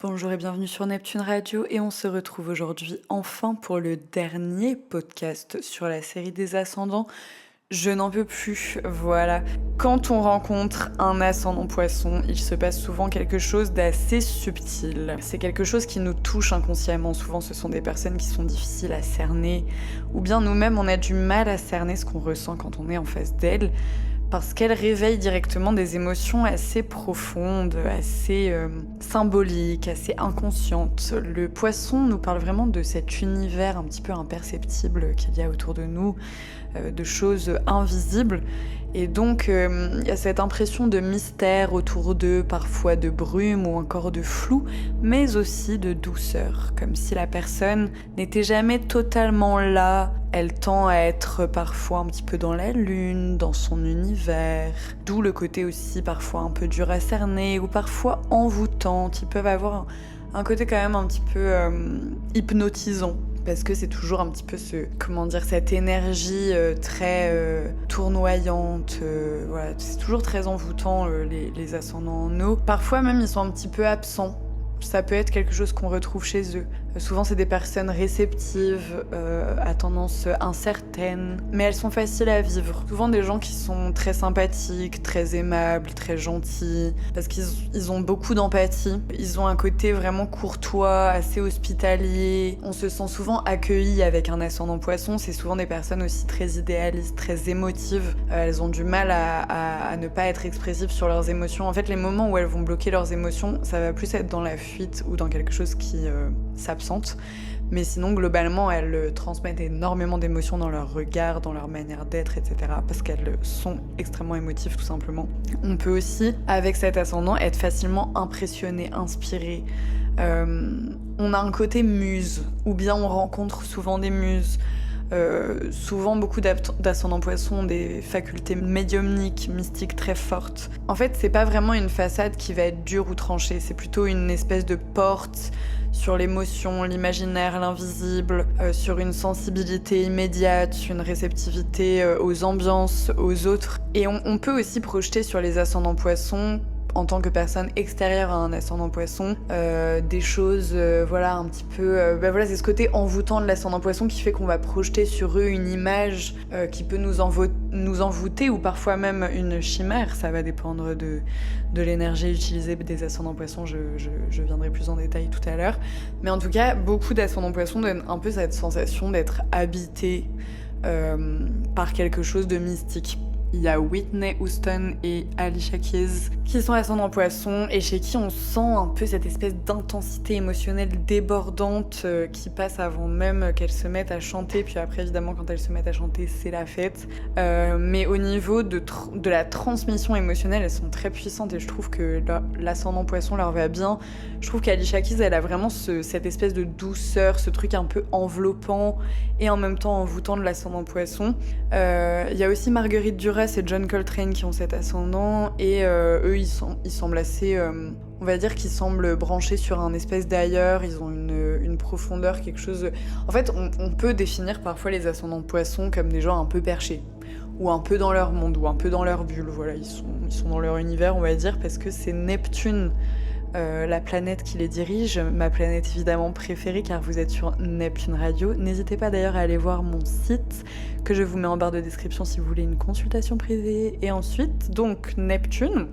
Bonjour et bienvenue sur Neptune Radio et on se retrouve aujourd'hui enfin pour le dernier podcast sur la série des ascendants. Je n'en peux plus, voilà. Quand on rencontre un ascendant poisson, il se passe souvent quelque chose d'assez subtil. C'est quelque chose qui nous touche inconsciemment. Souvent ce sont des personnes qui sont difficiles à cerner, ou bien nous-mêmes on a du mal à cerner ce qu'on ressent quand on est en face d'elles, parce qu'elle réveille directement des émotions assez profondes, assez symboliques, assez inconscientes. Le poisson nous parle vraiment de cet univers un petit peu imperceptible qu'il y a autour de nous, de choses invisibles. Et donc, il y a cette impression de mystère autour d'eux, parfois de brume ou encore de flou, mais aussi de douceur, comme si la personne n'était jamais totalement là. Elle tend à être parfois un petit peu dans la lune, dans son univers, d'où le côté aussi parfois un peu dur à cerner ou parfois envoûtante. Ils peuvent avoir un côté quand même un petit peu hypnotisant. Parce que c'est toujours un petit peu cette énergie très tournoyante. Voilà, c'est toujours très envoûtant, les ascendants en eau. Parfois même, ils sont un petit peu absents. Ça peut être quelque chose qu'on retrouve chez eux. Souvent, c'est des personnes réceptives, à tendance incertaine, mais elles sont faciles à vivre. Souvent des gens qui sont très sympathiques, très aimables, très gentils, parce qu'ils ont beaucoup d'empathie. Ils ont un côté vraiment courtois, assez hospitalier. On se sent souvent accueilli avec un ascendant poisson. C'est souvent des personnes aussi très idéalistes, très émotives. Elles ont du mal à ne pas être expressives sur leurs émotions. En fait, les moments où elles vont bloquer leurs émotions, ça va plus être dans la fuite ou dans quelque chose qui s'absente. Mais sinon, globalement, elles transmettent énormément d'émotions dans leur regard, dans leur manière d'être, etc. Parce qu'elles sont extrêmement émotives, tout simplement. On peut aussi, avec cet ascendant, être facilement impressionné, inspiré. On a un côté muse, ou bien on rencontre souvent des muses. Souvent, beaucoup d'ascendants poissons ont des facultés médiumniques, mystiques très fortes. En fait, c'est pas vraiment une façade qui va être dure ou tranchée, c'est plutôt une espèce de porte sur l'émotion, l'imaginaire, l'invisible, sur une sensibilité immédiate, une réceptivité aux ambiances, aux autres. Et on peut aussi projeter sur les ascendants poissons, en tant que personne extérieure à un ascendant poisson, des choses, un petit peu... c'est ce côté envoûtant de l'ascendant poisson qui fait qu'on va projeter sur eux une image qui peut nous envoûter ou parfois même une chimère. Ça va dépendre de l'énergie utilisée des ascendants poissons, je viendrai plus en détail tout à l'heure. Mais en tout cas, beaucoup d'ascendants poissons donnent un peu cette sensation d'être habités par quelque chose de mystique. Il y a Whitney Houston et Alicia Keys qui sont ascendants poissons et chez qui on sent un peu cette espèce d'intensité émotionnelle débordante qui passe avant même qu'elles se mettent à chanter. Puis après, évidemment, quand elles se mettent à chanter, c'est la fête. Mais au niveau de la transmission émotionnelle, elles sont très puissantes et je trouve que l'ascendant poisson leur va bien. Je trouve qu'Alicia Keys, elle a vraiment cette espèce de douceur, ce truc un peu enveloppant et en même temps envoûtant de l'ascendant poisson. Il y a aussi Marguerite Duras et John Coltrane qui ont cet ascendant et eux ils semblent assez on va dire qu'ils semblent branchés sur un espèce d'ailleurs. Ils ont une profondeur, quelque chose en fait on peut définir parfois les ascendants poissons comme des gens un peu perchés ou un peu dans leur monde ou un peu dans leur bulle. Voilà, ils sont dans leur univers, on va dire, parce que c'est Neptune, la planète qui les dirige, ma planète évidemment préférée car vous êtes sur Neptune Radio. N'hésitez pas d'ailleurs à aller voir mon site que je vous mets en barre de description si vous voulez une consultation privée. Et ensuite, donc Neptune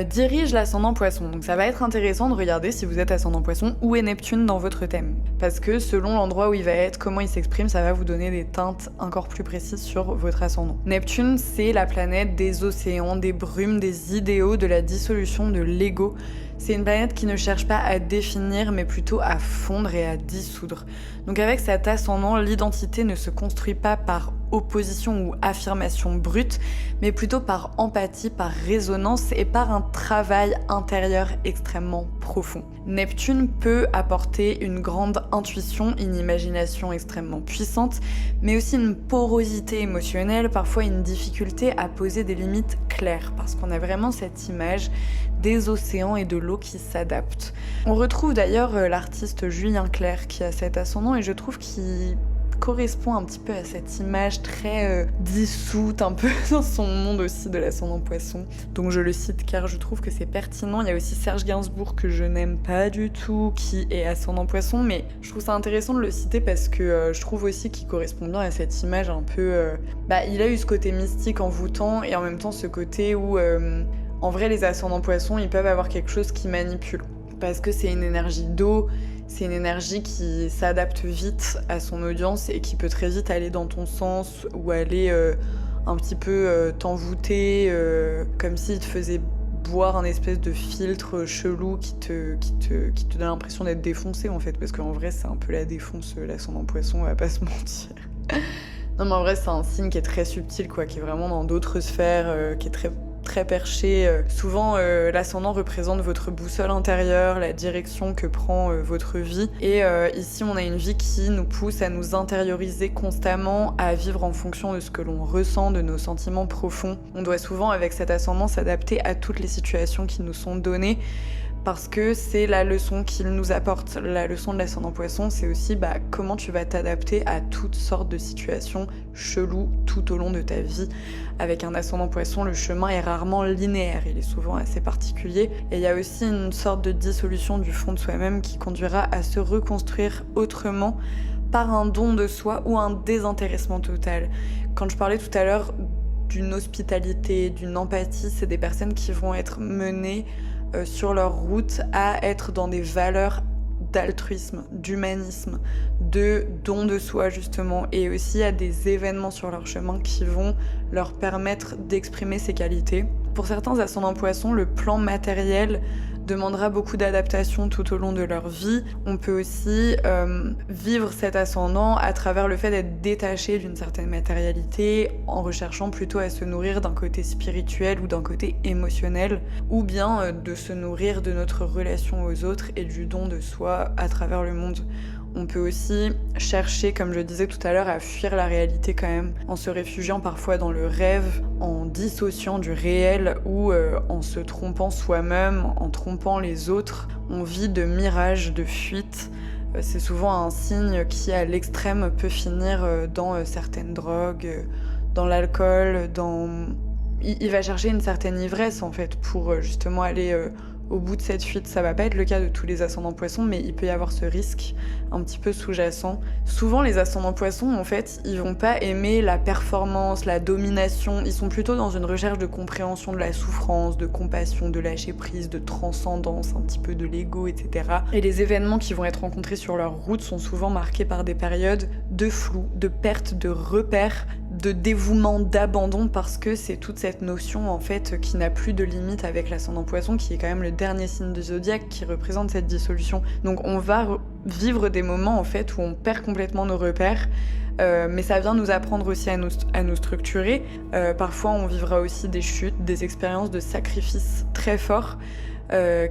dirige l'ascendant poisson. Donc ça va être intéressant de regarder si vous êtes ascendant poisson où est Neptune dans votre thème. Parce que selon l'endroit où il va être, comment il s'exprime, ça va vous donner des teintes encore plus précises sur votre ascendant. Neptune, c'est la planète des océans, des brumes, des idéaux, de la dissolution de l'ego. C'est une planète qui ne cherche pas à définir, mais plutôt à fondre et à dissoudre. Donc avec cet ascendant, l'identité ne se construit pas par opposition ou affirmation brute, mais plutôt par empathie, par résonance et par un travail intérieur extrêmement profond. Neptune peut apporter une grande intuition, une imagination extrêmement puissante, mais aussi une porosité émotionnelle, parfois une difficulté à poser des limites claires, parce qu'on a vraiment cette image des océans et de l'eau qui s'adaptent. On retrouve d'ailleurs l'artiste Julien Clerc qui a cet ascendant et je trouve qu'il correspond un petit peu à cette image très dissoute, un peu dans son monde aussi de l'ascendant poisson. Donc je le cite car je trouve que c'est pertinent. Il y a aussi Serge Gainsbourg que je n'aime pas du tout, qui est ascendant poisson, mais je trouve ça intéressant de le citer parce que je trouve aussi qu'il correspond bien à cette image un peu... il a eu ce côté mystique, envoûtant, et en même temps ce côté où... en vrai, les ascendants poissons, ils peuvent avoir quelque chose qui manipule. Parce que c'est une énergie d'eau, c'est une énergie qui s'adapte vite à son audience et qui peut très vite aller dans ton sens ou aller un petit peu t'envoûter, comme s'il te faisait boire un espèce de filtre chelou qui te donne l'impression d'être défoncé en fait. Parce qu'en vrai, c'est un peu la défonce, l'ascendant poisson, on va pas se mentir. Non mais en vrai, c'est un signe qui est très subtil, quoi, qui est vraiment dans d'autres sphères, qui est très perché. Souvent, l'ascendant représente votre boussole intérieure, la direction que prend votre vie. Et ici, on a une vie qui nous pousse à nous intérioriser constamment, à vivre en fonction de ce que l'on ressent, de nos sentiments profonds. On doit souvent, avec cet ascendant, s'adapter à toutes les situations qui nous sont données, parce que c'est la leçon qu'il nous apporte. La leçon de l'ascendant poisson, c'est aussi comment tu vas t'adapter à toutes sortes de situations cheloues tout au long de ta vie. Avec un ascendant poisson, le chemin est rarement linéaire, il est souvent assez particulier. Et il y a aussi une sorte de dissolution du fond de soi-même qui conduira à se reconstruire autrement par un don de soi ou un désintéressement total. Quand je parlais tout à l'heure d'une hospitalité, d'une empathie, c'est des personnes qui vont être menées sur leur route à être dans des valeurs d'altruisme, d'humanisme, de don de soi justement, et aussi à des événements sur leur chemin qui vont leur permettre d'exprimer ces qualités. Pour certains ascendants poissons, le plan matériel demandera beaucoup d'adaptation tout au long de leur vie. On peut aussi vivre cet ascendant à travers le fait d'être détaché d'une certaine matérialité, en recherchant plutôt à se nourrir d'un côté spirituel ou d'un côté émotionnel, ou bien de se nourrir de notre relation aux autres et du don de soi à travers le monde. On peut aussi chercher, comme je disais tout à l'heure, à fuir la réalité quand même, en se réfugiant parfois dans le rêve, en dissociant du réel ou en se trompant soi-même, en trompant les autres. On vit de mirages, de fuites. C'est souvent un signe qui, à l'extrême, peut finir dans certaines drogues, dans l'alcool, Il va chercher une certaine ivresse, en fait, pour justement aller... au bout de cette fuite. Ça va pas être le cas de tous les ascendants poissons, mais il peut y avoir ce risque un petit peu sous-jacent. Souvent, les ascendants poissons, en fait, ils vont pas aimer la performance, la domination. Ils sont plutôt dans une recherche de compréhension de la souffrance, de compassion, de lâcher prise, de transcendance, un petit peu de l'ego, etc. Et les événements qui vont être rencontrés sur leur route sont souvent marqués par des périodes de flou, de perte de repères, de dévouement, d'abandon, parce que c'est toute cette notion en fait qui n'a plus de limite avec l'ascendant poisson, qui est quand même le dernier signe du zodiaque qui représente cette dissolution. Donc on va vivre des moments en fait où on perd complètement nos repères, mais ça vient nous apprendre aussi à nous structurer. Parfois on vivra aussi des chutes, des expériences de sacrifices très forts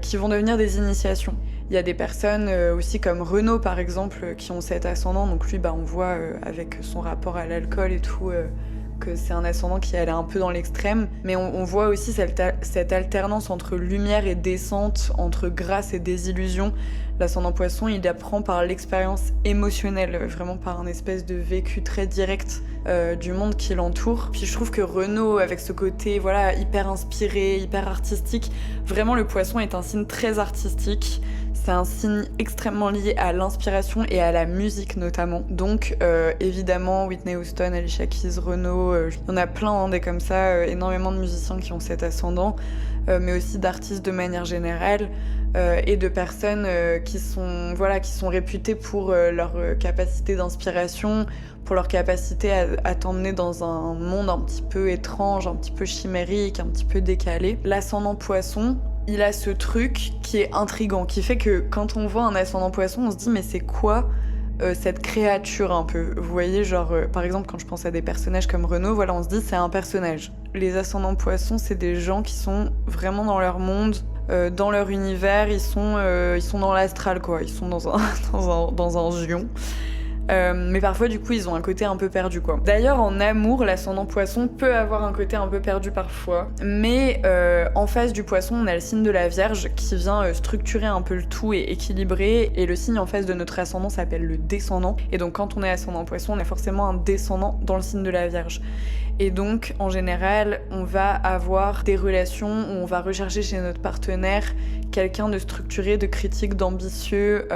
qui vont devenir des initiations. Il y a des personnes aussi comme Renaud par exemple qui ont cet ascendant, donc lui on voit avec son rapport à l'alcool et tout que c'est un ascendant qui allait un peu dans l'extrême, mais on voit aussi cette alternance entre lumière et descente, entre grâce et désillusion. L'ascendant poisson, il apprend par l'expérience émotionnelle, vraiment par un espèce de vécu très direct du monde qui l'entoure. Puis je trouve que Renaud, avec ce côté hyper inspiré, hyper artistique, vraiment le poisson est un signe très artistique. C'est un signe extrêmement lié à l'inspiration et à la musique notamment. Donc évidemment Whitney Houston, Alicia Keys, Renaud, il y en a plein des comme ça, énormément de musiciens qui ont cet ascendant, mais aussi d'artistes de manière générale. Et de personnes qui sont réputées pour leur capacité d'inspiration, pour leur capacité à t'emmener dans un monde un petit peu étrange, un petit peu chimérique, un petit peu décalé. L'ascendant poisson, il a ce truc qui est intriguant, qui fait que quand on voit un ascendant poisson, on se dit mais c'est quoi cette créature un peu. Vous voyez, par exemple, quand je pense à des personnages comme Renaud, on se dit c'est un personnage. Les ascendants poissons, c'est des gens qui sont vraiment dans leur monde, dans leur univers, ils sont dans l'astral, quoi. Ils sont dans un gion. Mais parfois du coup ils ont un côté un peu perdu quoi. D'ailleurs en amour, l'ascendant poisson peut avoir un côté un peu perdu parfois, mais en face du poisson on a le signe de la Vierge qui vient structurer un peu le tout et équilibrer, et le signe en face de notre ascendant s'appelle le descendant, et donc quand on est ascendant poisson on a forcément un descendant dans le signe de la Vierge. Et donc, en général, on va avoir des relations où on va rechercher chez notre partenaire quelqu'un de structuré, de critique, d'ambitieux,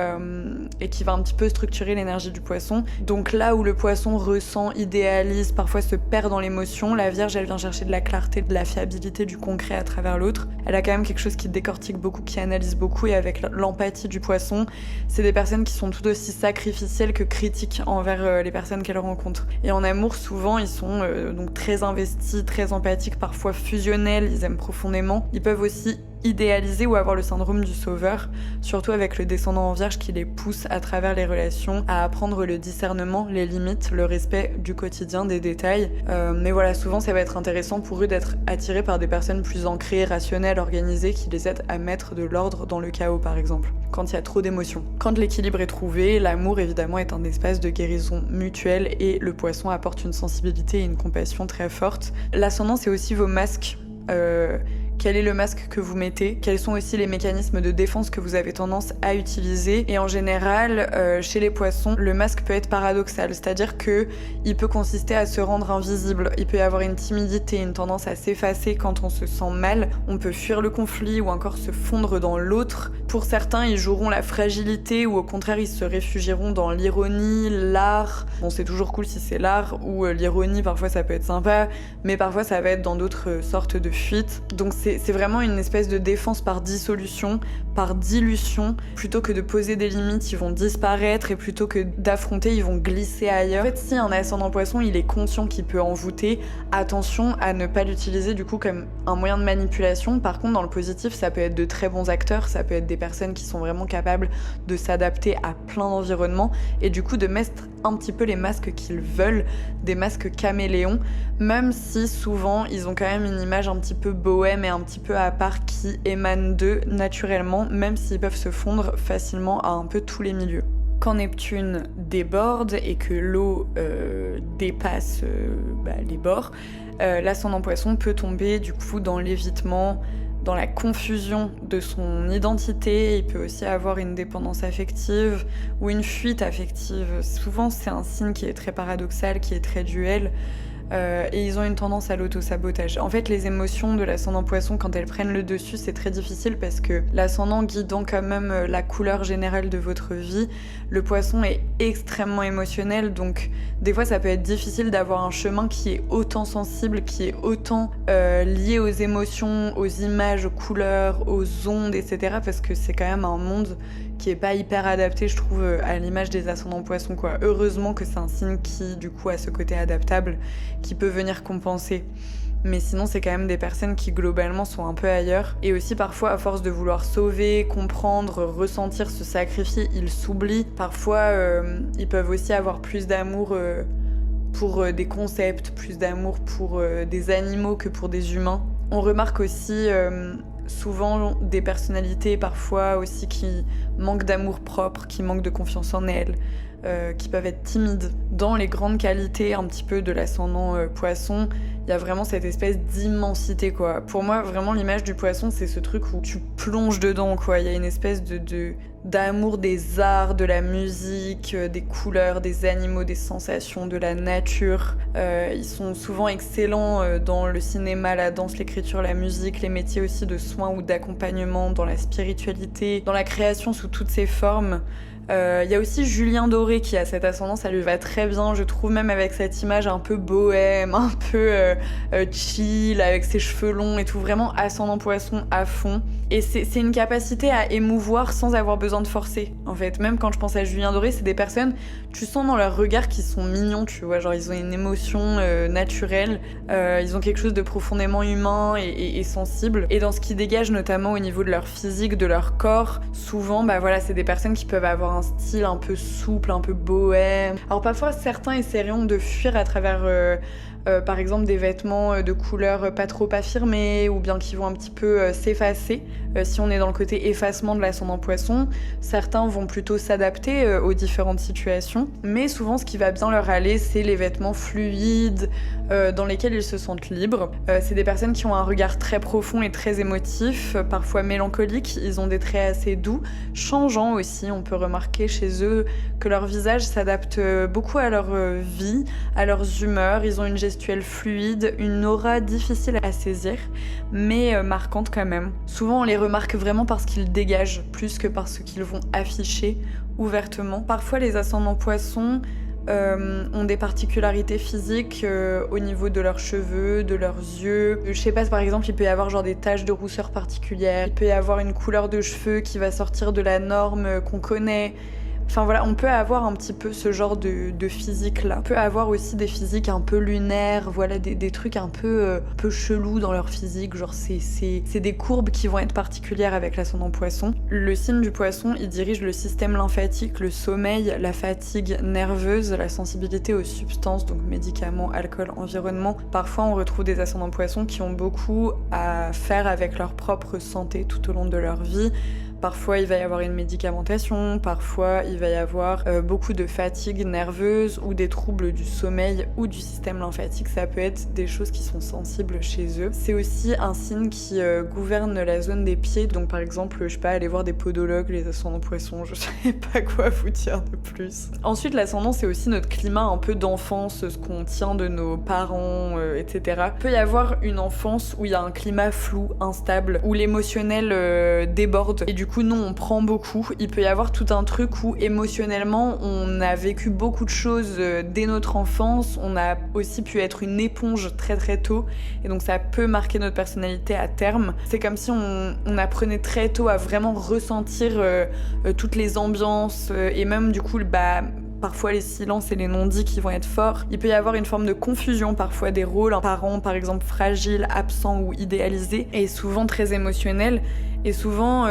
et qui va un petit peu structurer l'énergie du poisson. Donc là où le poisson ressent, idéalise, parfois se perd dans l'émotion, la Vierge, elle vient chercher de la clarté, de la fiabilité, du concret à travers l'autre. Elle a quand même quelque chose qui décortique beaucoup, qui analyse beaucoup, et avec l'empathie du poisson, c'est des personnes qui sont tout aussi sacrificielles que critiques envers les personnes qu'elles rencontrent. Et en amour, souvent, ils sont donc très investis, très empathiques, parfois fusionnels, ils aiment profondément. Ils peuvent aussi idéaliser ou avoir le syndrome du sauveur, surtout avec le descendant en Vierge qui les pousse à travers les relations à apprendre le discernement, les limites, le respect du quotidien, des détails. Mais voilà, souvent ça va être intéressant pour eux d'être attirés par des personnes plus ancrées, rationnelles, organisées, qui les aident à mettre de l'ordre dans le chaos par exemple, quand il y a trop d'émotions. Quand l'équilibre est trouvé, l'amour évidemment est un espace de guérison mutuelle et le poisson apporte une sensibilité et une compassion très forte. L'ascendant, c'est aussi vos masques. Quel est le masque que vous mettez, quels sont aussi les mécanismes de défense que vous avez tendance à utiliser. Et en général, chez les poissons, le masque peut être paradoxal, c'est-à-dire que il peut consister à se rendre invisible, il peut y avoir une timidité, une tendance à s'effacer quand on se sent mal, on peut fuir le conflit ou encore se fondre dans l'autre. Pour certains, ils joueront la fragilité ou au contraire, ils se réfugieront dans l'ironie, l'art. Bon, c'est toujours cool si c'est l'art, ou l'ironie, parfois ça peut être sympa, mais parfois ça va être dans d'autres sortes de fuites. Donc c'est vraiment une espèce de défense par dissolution, par dilution. Plutôt que de poser des limites, ils vont disparaître, et plutôt que d'affronter, ils vont glisser ailleurs. En fait, si un ascendant poisson, il est conscient qu'il peut envoûter, attention à ne pas l'utiliser du coup comme un moyen de manipulation. Par contre, dans le positif, ça peut être de très bons acteurs, ça peut être des personnes qui sont vraiment capables de s'adapter à plein d'environnements, et du coup de mettre un petit peu les masques qu'ils veulent, des masques caméléons, même si souvent ils ont quand même une image un petit peu bohème et un petit peu à part qui émane d'eux naturellement, même s'ils peuvent se fondre facilement à un peu tous les milieux. Quand Neptune déborde et que l'eau dépasse les bords, l'ascendant poisson peut tomber du coup dans l'évitement, dans la confusion de son identité. Il peut aussi avoir une dépendance affective ou une fuite affective. Souvent, c'est un signe qui est très paradoxal, qui est très duel. Et ils ont une tendance à l'auto-sabotage. En fait, les émotions de l'ascendant poisson, quand elles prennent le dessus, c'est très difficile parce que l'ascendant guidant quand même la couleur générale de votre vie, le poisson est extrêmement émotionnel, donc des fois ça peut être difficile d'avoir un chemin qui est autant sensible, qui est autant lié aux émotions, aux images, aux couleurs, aux ondes, etc. Parce que c'est quand même un monde qui est pas hyper adapté, je trouve, à l'image des ascendants poissons, quoi. Heureusement que c'est un signe qui, du coup, a ce côté adaptable, qui peut venir compenser. Mais sinon, c'est quand même des personnes qui, globalement, sont un peu ailleurs. Et aussi, parfois, à force de vouloir sauver, comprendre, ressentir, se sacrifier, ils s'oublient. Parfois, ils peuvent aussi avoir plus d'amour pour des concepts, plus d'amour pour des animaux que pour des humains. On remarque aussi souvent des personnalités parfois aussi qui manquent d'amour propre, qui manquent de confiance en elles, qui peuvent être timides. Dans les grandes qualités un petit peu de l'ascendant poisson, il y a vraiment cette espèce d'immensité, quoi. Pour moi, vraiment, l'image du poisson, c'est ce truc où tu plonges dedans, quoi. Il y a une espèce d'amour des arts, de la musique, des couleurs, des animaux, des sensations, de la nature. Ils sont souvent excellents dans le cinéma, la danse, l'écriture, la musique, les métiers aussi de soins ou d'accompagnement, dans la spiritualité, dans la création sous toutes ses formes. Il y a aussi Julien Doré qui a cette ascendance, ça lui va très bien, je trouve, même avec cette image un peu bohème, un peu chill, avec ses cheveux longs et tout, vraiment ascendant poisson à fond. Et c'est une capacité à émouvoir sans avoir besoin de forcer, en fait. Même quand je pense à Julien Doré, c'est des personnes, tu sens dans leur regard qu'ils sont mignons, tu vois, genre ils ont une émotion naturelle, ils ont quelque chose de profondément humain et sensible. Et dans ce qui dégage notamment au niveau de leur physique, de leur corps, souvent, c'est des personnes qui peuvent avoir un style un peu souple, un peu bohème. Alors parfois, certains essaieront de fuir à travers par exemple des vêtements de couleur pas trop affirmée ou bien qui vont un petit peu s'effacer. Si on est dans le côté effacement de l'ascendant Poisson, certains vont plutôt s'adapter aux différentes situations, mais souvent ce qui va bien leur aller, c'est les vêtements fluides, dans lesquels ils se sentent libres. C'est des personnes qui ont un regard très profond et très émotif, parfois mélancolique, ils ont des traits assez doux, changeants aussi. On peut remarquer chez eux que leur visage s'adapte beaucoup à leur vie, à leurs humeurs. Ils ont une gestuelle fluide, une aura difficile à saisir, mais marquante quand même. Souvent on les remarque vraiment parce qu'ils dégagent, plus que parce qu'ils vont afficher ouvertement. Parfois les ascendants Poissons ont des particularités physiques au niveau de leurs cheveux, de leurs yeux. Je sais pas, par exemple, il peut y avoir genre des taches de rousseur particulières, il peut y avoir une couleur de cheveux qui va sortir de la norme qu'on connaît. Enfin voilà, on peut avoir un petit peu ce genre de physique-là. On peut avoir aussi des physiques un peu lunaires, voilà, des trucs un peu chelous dans leur physique. Genre c'est des courbes qui vont être particulières avec l'ascendant Poisson. Le signe du Poisson, il dirige le système lymphatique, le sommeil, la fatigue nerveuse, la sensibilité aux substances, donc médicaments, alcool, environnement. Parfois, on retrouve des ascendants Poissons qui ont beaucoup à faire avec leur propre santé tout au long de leur vie. Parfois, il va y avoir une médicamentation, parfois, il va y avoir beaucoup de fatigue nerveuse ou des troubles du sommeil ou du système lymphatique. Ça peut être des choses qui sont sensibles chez eux. C'est aussi un signe qui gouverne la zone des pieds. Donc, par exemple, je sais pas, aller voir des podologues, les ascendants Poissons, je sais pas quoi vous dire de plus. Ensuite, l'ascendant, c'est aussi notre climat un peu d'enfance, ce qu'on tient de nos parents, etc. Il peut y avoir une enfance où il y a un climat flou, instable, où l'émotionnel déborde. Et du coup, nous, on prend beaucoup. Il peut y avoir tout un truc où, émotionnellement, on a vécu beaucoup de choses dès notre enfance. On a aussi pu être une éponge très très tôt. Et donc, ça peut marquer notre personnalité à terme. C'est comme si on apprenait très tôt à vraiment ressentir toutes les ambiances et même, du coup, parfois les silences et les non-dits qui vont être forts. Il peut y avoir une forme de confusion parfois des rôles. Un parent, par exemple, fragile, absent ou idéalisé, et souvent très émotionnel. Et souvent,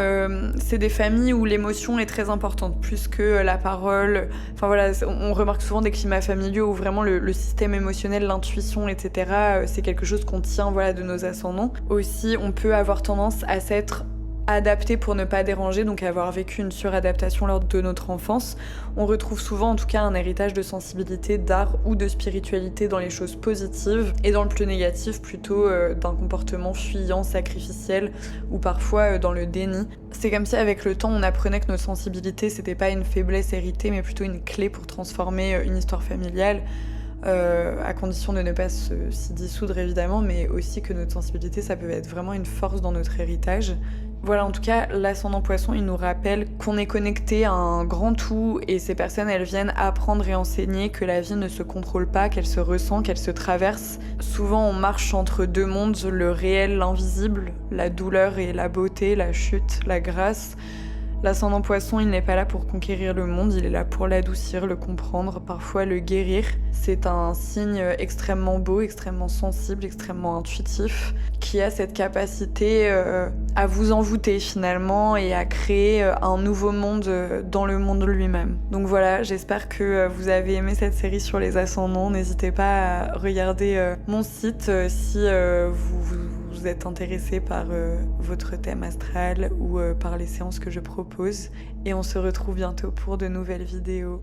c'est des familles où l'émotion est très importante, plus que la parole. Enfin voilà, on remarque souvent des climats familiaux où vraiment le système émotionnel, l'intuition, etc., c'est quelque chose qu'on tient, voilà, de nos ascendants. Aussi, on peut avoir tendance à s'être adapté pour ne pas déranger, donc avoir vécu une suradaptation lors de notre enfance. On retrouve souvent en tout cas un héritage de sensibilité, d'art ou de spiritualité dans les choses positives, et dans le plus négatif plutôt d'un comportement fuyant, sacrificiel, ou parfois dans le déni. C'est comme si avec le temps on apprenait que notre sensibilité c'était pas une faiblesse héritée mais plutôt une clé pour transformer une histoire familiale. À condition de ne pas s'y dissoudre évidemment, mais aussi que notre sensibilité ça peut être vraiment une force dans notre héritage. Voilà, en tout cas, l'ascendant Poisson, il nous rappelle qu'on est connecté à un grand tout, et ces personnes, elles viennent apprendre et enseigner que la vie ne se contrôle pas, qu'elle se ressent, qu'elle se traverse. Souvent, on marche entre deux mondes, le réel, l'invisible, la douleur et la beauté, la chute, la grâce. L'ascendant Poisson, il n'est pas là pour conquérir le monde, il est là pour l'adoucir, le comprendre, parfois le guérir. C'est un signe extrêmement beau, extrêmement sensible, extrêmement intuitif, qui a cette capacité à vous envoûter finalement et à créer un nouveau monde dans le monde lui-même. Donc voilà, j'espère que vous avez aimé cette série sur les ascendants. N'hésitez pas à regarder mon site si vous êtes intéressé par votre thème astral ou par les séances que je propose. Et on se retrouve bientôt pour de nouvelles vidéos.